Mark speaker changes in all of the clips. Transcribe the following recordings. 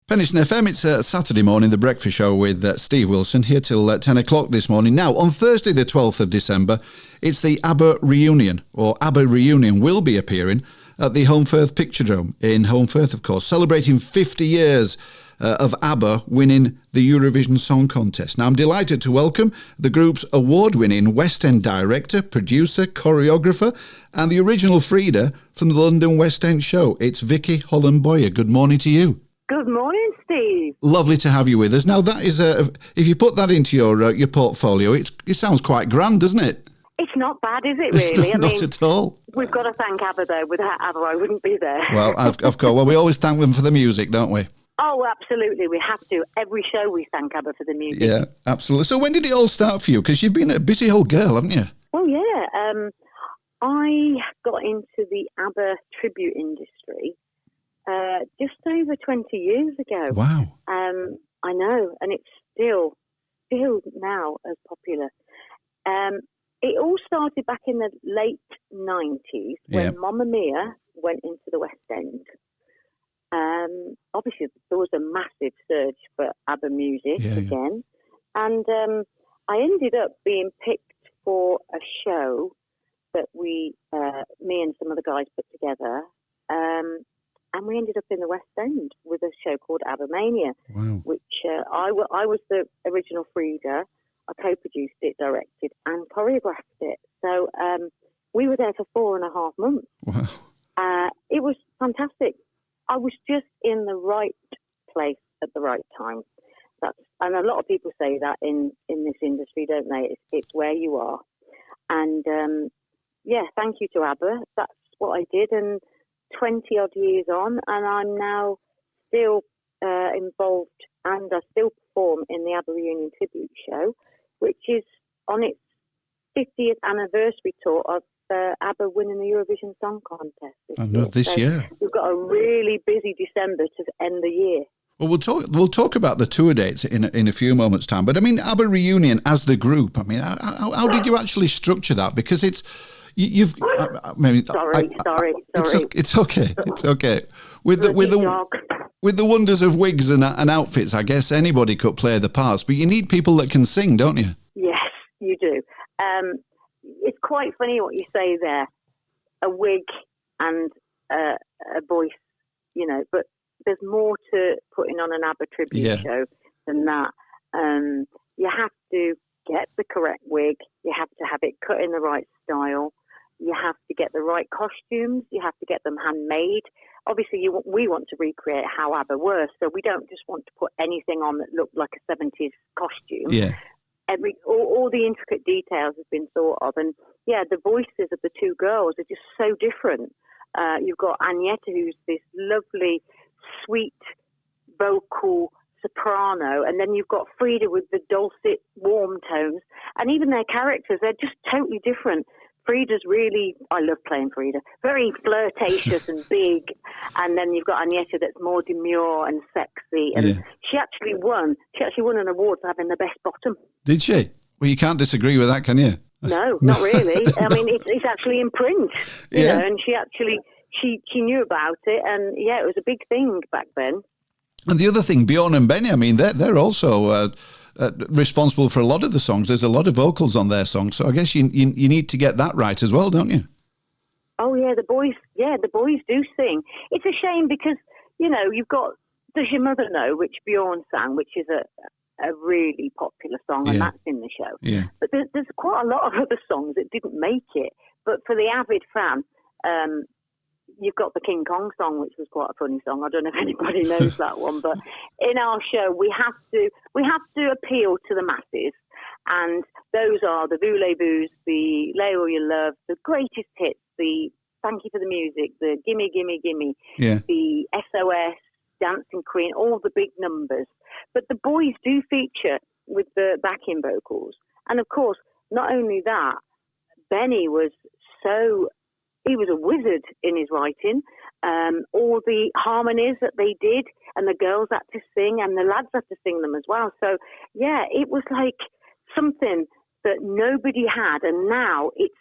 Speaker 1: Penniston FM, it's Saturday morning, the breakfast show with Steve Wilson, here till 10 o'clock this morning. Now, on Thursday the 12th of December, it's the Abba Reunion, or Abba Reunion will be appearing at the Holmfirth Picturedome in Holmfirth, of course, celebrating 50 years of ABBA winning the Eurovision Song Contest. Now, I'm delighted to welcome the group's award-winning West End director, producer, choreographer, and the original Frida from the London West End show. It's Vicky Holland-Boyer. Good morning to you.
Speaker 2: Good morning, Steve.
Speaker 1: Lovely to have you with us. Now, that is if you put that into your portfolio, it sounds quite grand, doesn't it?
Speaker 2: It's not bad, is it, really?
Speaker 1: Not at all.
Speaker 2: We've got to thank ABBA, though. Without ABBA, I wouldn't be there.
Speaker 1: Well, of course. Well, we always thank them for the music, don't we?
Speaker 2: Oh, absolutely. We have to. Every show we thank ABBA for the music.
Speaker 1: Yeah, absolutely. So when did it all start for you? Because you've been a busy old girl, haven't you?
Speaker 2: Well, yeah. I got into the ABBA tribute industry just over 20 years ago.
Speaker 1: Wow.
Speaker 2: I know, and it's still now as popular. It all started back in the late 90s when Mamma Mia went into the West End. Obviously, there was a massive surge for ABBA music again. And I ended up being picked for a show that me and some of the guys put together. And we ended up in the West End with a show called Abba Mania, which I was the original Frida. I co-produced it, directed, and choreographed it. So we were there for 4.5 months.
Speaker 1: Wow.
Speaker 2: It was fantastic. I was just in the right place at the right time. And a lot of people say that in this industry, don't they? It's where you are. And, thank you to ABBA. That's what I did. And 20-odd years on, and I'm now still involved, and I still perform in the Abba Reunion tribute show, which is on its 50th anniversary tour of ABBA winning the Eurovision Song Contest
Speaker 1: this year.
Speaker 2: We've got a really busy December to end the year.
Speaker 1: Well, we'll talk about the tour dates in a few moments' time. But I mean, ABBA Reunion as the group. I mean, how did you actually structure that? Because it's you've.
Speaker 2: Sorry.
Speaker 1: It's okay. It's okay. With the wonders of wigs and outfits, I guess anybody could play the parts. But you need people that can sing, don't you?
Speaker 2: Yes, you do. It's quite funny what you say there. A wig and a voice, but there's more to putting on an ABBA tribute show than that. You have to get the correct wig. You have to have it cut in the right style. You have to get the right costumes. You have to get them handmade. Obviously, we want to recreate how ABBA were, so we don't just want to put anything on that looked like a 70s costume.
Speaker 1: Yeah.
Speaker 2: All the intricate details have been thought of. And, the voices of the two girls are just so different. You've got Agneta, who's this lovely, sweet, vocal soprano, and then you've got Frida with the dulcet, warm tones. And even their characters, they're just totally different. Frida's really, I love playing Frida, very flirtatious and big. And then you've got Agneta that's more demure and sexy. And she actually won an award for having the best bottom.
Speaker 1: Did she? Well, you can't disagree with that, can you?
Speaker 2: No, not really. I mean, it's actually in print, you know, and she actually, she knew about it. And it was a big thing back then.
Speaker 1: And the other thing, Bjorn and Benny, I mean, they're also responsible for a lot of the songs. There's a lot of vocals on their songs, so I guess you need to get that right as well, don't you?
Speaker 2: Oh yeah, the boys do sing. It's a shame because you've got "Does Your Mother Know," which Bjorn sang, which is a really popular song, and that's in the show.
Speaker 1: Yeah.
Speaker 2: But there's quite a lot of other songs that didn't make it. But for the avid fan, you've got the King Kong song, which was quite a funny song. I don't know if anybody knows that one, but in our show we have to appeal to the masses, and those are the Voulez-Vous, the Lay All Your Love, the greatest hits, the Thank You for the Music, the Gimme Gimme Gimme, the SOS, Dancing Queen, all the big numbers. But the boys do feature with the backing vocals, and of course, not only that, Benny was he was a wizard in his writing. All the harmonies that they did, and the girls had to sing, and the lads had to sing them as well. So, it was like something that nobody had, and now it's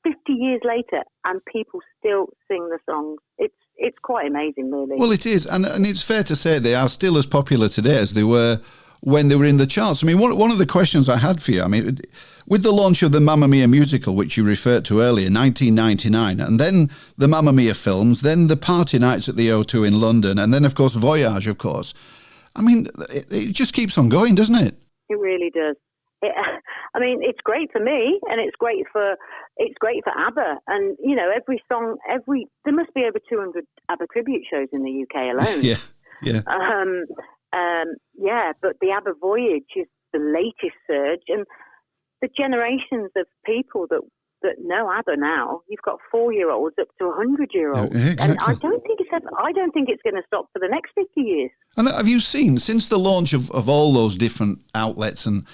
Speaker 2: 50 years later, and people still sing the songs. It's it's quite amazing, really.
Speaker 1: Well, it is, and it's fair to say they are still as popular today as they were when they were in the charts. I mean, one of the questions I had for you, I mean, with the launch of the Mamma Mia musical, which you referred to earlier, 1999, and then the Mamma Mia films, then the party nights at the O2 in London, and then, of course, Voyage, of course. I mean, it just keeps on going, doesn't it?
Speaker 2: It really does. I mean, it's great for me, and it's great for ABBA. And you know, every song, there must be over 200 ABBA tribute shows in the UK alone.
Speaker 1: yeah.
Speaker 2: Yeah. But the ABBA Voyage is the latest surge, and the generations of people that know ABBA now. You've got 4-year-olds up to 100-year-olds,
Speaker 1: exactly.
Speaker 2: And I don't think it's going to stop for the next 50 years.
Speaker 1: And have you seen, since the launch of all those different outlets and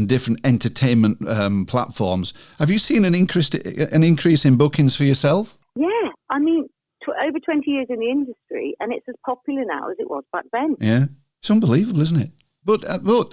Speaker 1: different entertainment platforms, have you seen an increase in bookings for yourself?
Speaker 2: Yeah, I mean, over 20 years in the industry, and it's as popular now as it was back then.
Speaker 1: Yeah, it's unbelievable, isn't it? But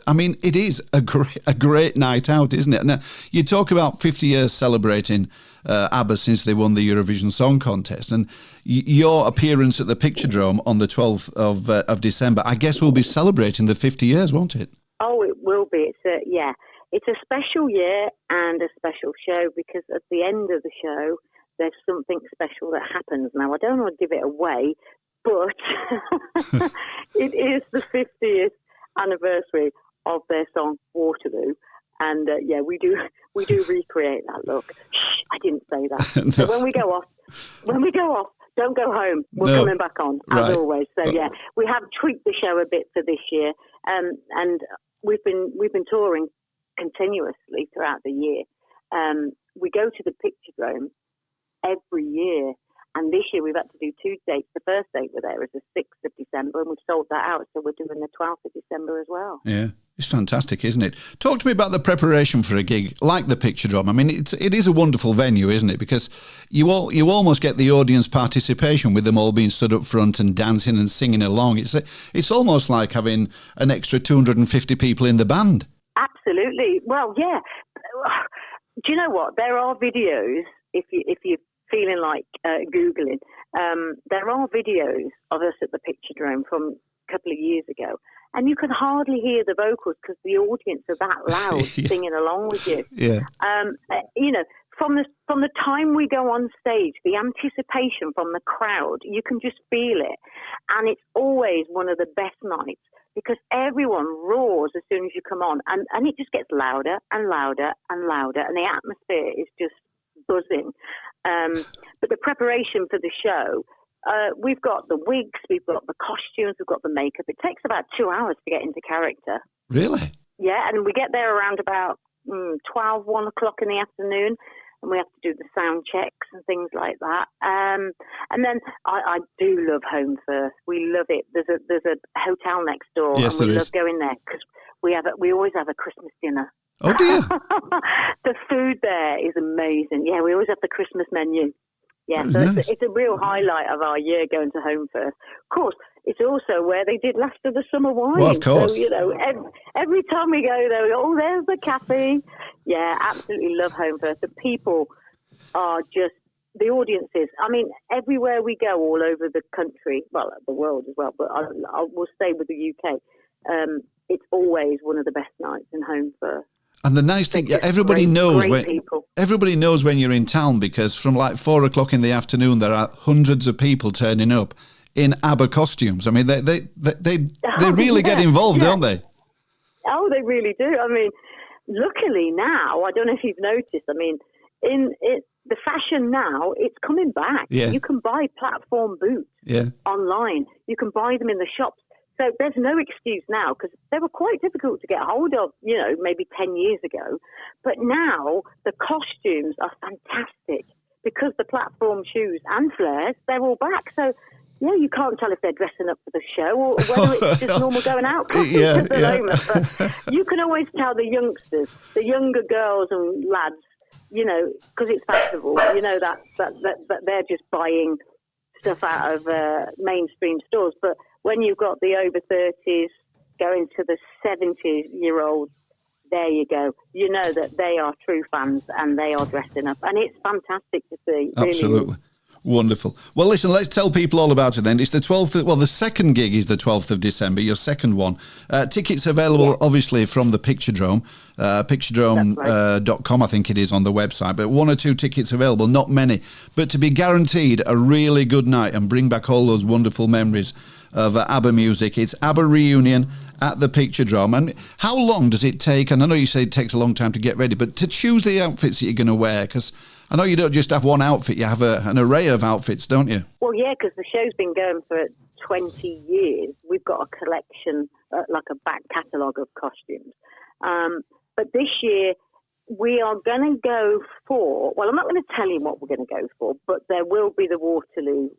Speaker 1: I mean, it is a great night out, isn't it? Now, you talk about 50 years celebrating ABBA since they won the Eurovision Song Contest, and your appearance at the Picturedrome on the 12th of December, I guess, will be celebrating the 50 years, won't it?
Speaker 2: Oh, it will be. It's a special year and a special show, because at the end of the show, there's something special that happens. Now, I don't want to give it away, but it is the 50th anniversary of their song Waterloo, and we do recreate that look. Shh, I didn't say that. No. So when we go off, don't go home. We're coming back on as always. So we have tweaked the show a bit for this year, and we've been touring continuously throughout the year. We go to the Picturedrome every year. And this year we've had to do 2 dates. The first date we're there is the 6th of December, and we've sold that out, so we're doing the 12th of December as well. Yeah,
Speaker 1: it's fantastic, isn't it? Talk to me about the preparation for a gig like the Picturedrome. I mean, it is a wonderful venue, isn't it? Because you almost get the audience participation with them all being stood up front and dancing and singing along. It's almost like having an extra 250 people in the band.
Speaker 2: Absolutely. Well, yeah. Do you know what? There are videos, if you feeling like Googling, there are videos of us at the Picturedrome from a couple of years ago, and you can hardly hear the vocals because the audience are that loud singing along with you.
Speaker 1: Yeah.
Speaker 2: You know, from the time we go on stage, the anticipation from the crowd, you can just feel it, and it's always one of the best nights because everyone roars as soon as you come on, and it just gets louder and louder and louder, and the atmosphere is just buzzing. But the preparation for the show, we've got the wigs, we've got the costumes, we've got the makeup. It takes about 2 hours to get into character.
Speaker 1: Really?
Speaker 2: Yeah, and we get there around about 12, 1 o'clock in the afternoon, and we have to do the sound checks and things like that. And then I do love Home First. We love it. There's a hotel next door,
Speaker 1: yes,
Speaker 2: and we love going there because we always have a Christmas dinner.
Speaker 1: Oh dear.
Speaker 2: The food there is amazing. Yeah, we always have the Christmas menu. Yeah, so nice. It's a real highlight of our year going to Home First. Of course, it's also where they did Last of the Summer Wine.
Speaker 1: Well, of course.
Speaker 2: So, you know, every time we go there, we go, oh, there's the cafe. Yeah, absolutely love Home First. The people are just, the audiences. I mean, everywhere we go all over the country, well, the world as well, but we'll stay with the UK. It's always one of the best nights in Home First.
Speaker 1: And the nice thing, everybody knows when you're in town, because from like 4 o'clock in the afternoon, there are hundreds of people turning up in ABBA costumes. I mean, they really get involved, don't they?
Speaker 2: Oh, they really do. I mean, luckily now, I don't know if you've noticed. I mean, the fashion now, it's coming back.
Speaker 1: Yeah.
Speaker 2: You can buy platform boots online. You can buy them in the shops. So there's no excuse now, because they were quite difficult to get hold of, you know, maybe 10 years ago. But now the costumes are fantastic because the platform shoes and flares, they're all back. So, yeah, you can't tell if they're dressing up for the show or whether it's just normal going out costumes at the moment. But you can always tell the youngsters, the younger girls and lads, you know, because it's fashionable, you know, that they're just buying stuff out of mainstream stores. But when you've got the over 30s going to the 70-year-olds, there you go. You know that they are true fans and they are dressing up. And it's fantastic to see.
Speaker 1: Absolutely.
Speaker 2: Really.
Speaker 1: Wonderful. Well, listen, let's tell people all about it then. It's the 12th, the second gig is the 12th of December, your second one. Tickets available, obviously, from the Picturedrome, picturedrome.com, I think it is on the website, but 1 or 2 tickets available, not many. But to be guaranteed a really good night and bring back all those wonderful memories of ABBA music, it's ABBA Reunion at the Picturedrome. And how long does it take, and I know you say it takes a long time to get ready, but to choose the outfits that you're going to wear, because I know you don't just have one outfit, you have an array of outfits, don't you?
Speaker 2: Well, yeah, because the show's been going for 20 years. We've got a collection, like a back catalogue of costumes. But this year, we are going to go for, well, I'm not going to tell you what we're going to go for, but there will be the Waterloo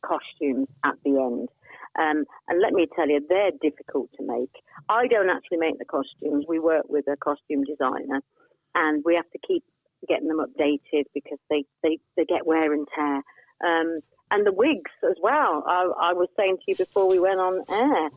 Speaker 2: costumes at the end. And let me tell you, they're difficult to make. I don't actually make the costumes. We work with a costume designer, and we have to keep getting them updated because they get wear and tear. And the wigs as well. I was saying to you before we went on air,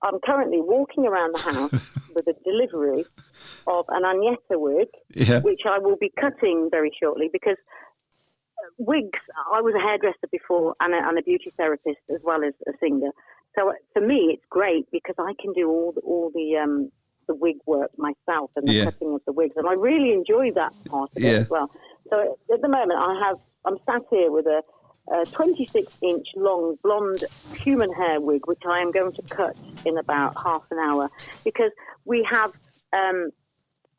Speaker 2: I'm currently walking around the house with a delivery of an Agnetta wig, which I will be cutting very shortly because wigs, I was a hairdresser before and a beauty therapist as well as a singer. So for me, it's great because I can do all the wig work myself and the cutting of the wigs, and I really enjoy that part of it as well. So at the moment, I'm sat here with a 26-inch long blonde human hair wig, which I am going to cut in about half an hour because we have,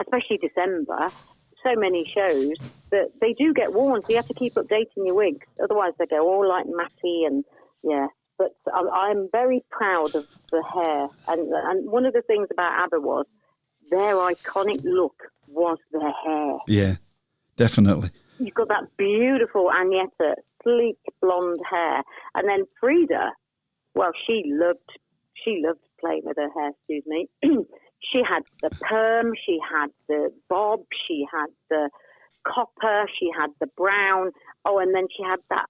Speaker 2: especially December, so many shows that they do get worn, so you have to keep updating your wigs. Otherwise, they go all like matty and But I'm very proud of the hair, and one of the things about ABBA was their iconic look was their hair.
Speaker 1: Yeah, definitely.
Speaker 2: You've got that beautiful Agnetta, sleek blonde hair, and then Frida. Well, she loved playing with her hair. Excuse me. She had the perm, she had the bob, she had the copper, she had the brown. Oh, and then she had that.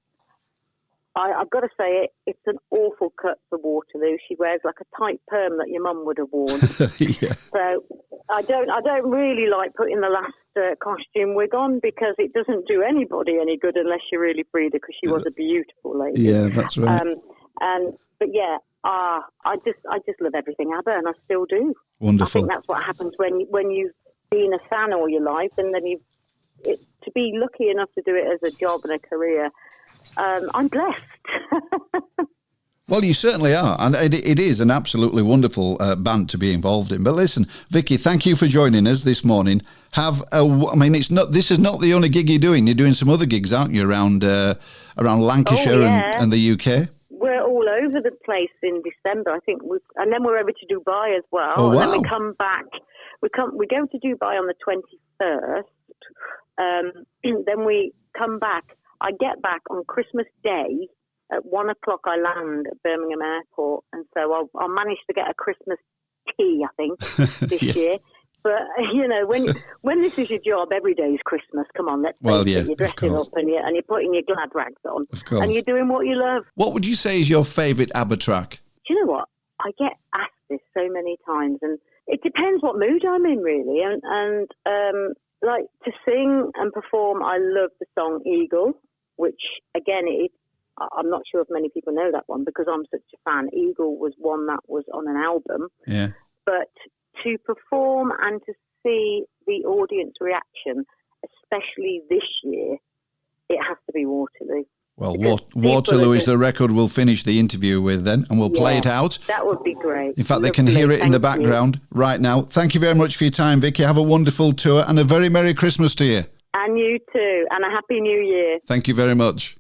Speaker 2: I've got to say it's an awful cut for Waterloo. She wears like a tight perm that your mum would have worn.
Speaker 1: Yeah.
Speaker 2: So I don't really like putting the last costume wig on because it doesn't do anybody any good unless you're really Frida, because she was a beautiful lady.
Speaker 1: Yeah, that's right.
Speaker 2: But yeah, I just love everything ABBA, and I still do.
Speaker 1: Wonderful.
Speaker 2: I think that's what happens when you've been a fan all your life, and then to be lucky enough to do it as a job and a career. I'm blessed.
Speaker 1: Well, you certainly are, and it is an absolutely wonderful band to be involved in. But listen, Vicky, thank you for joining us this morning. This is not the only gig you're doing. You're doing some other gigs, aren't you, around Lancashire and the UK?
Speaker 2: We're all over the place in December, I think, and then we're over to Dubai as well.
Speaker 1: Oh, wow.
Speaker 2: And then we come back. We go to Dubai on the 21st. Then we come back. I get back on Christmas Day at 1 o'clock. I land at Birmingham Airport, and so I'll manage to get a Christmas tea, I think, this year. But when this is your job, every day is Christmas. Come on, let's face it. You're dressing up and you're putting your glad rags on, and you're doing what you love.
Speaker 1: What would you say is your favourite ABBA track?
Speaker 2: Do you know what? I get asked this so many times, and it depends what mood I'm in, really. And like to sing and perform, I love the song Eagle, which again, I'm not sure if many people know that one because I'm such a fan. Eagle was one that was on an album.
Speaker 1: Yeah. But
Speaker 2: to perform and to see the audience reaction, especially this year, it has to be Waterloo.
Speaker 1: Well, Waterloo is the record we'll finish the interview with then, and we'll play it out.
Speaker 2: That would be great.
Speaker 1: In fact, they can hear it in the background right now. Thank you very much for your time, Vicky. Have a wonderful tour and a very Merry Christmas to you.
Speaker 2: And you too, and a Happy New Year.
Speaker 1: Thank you very much.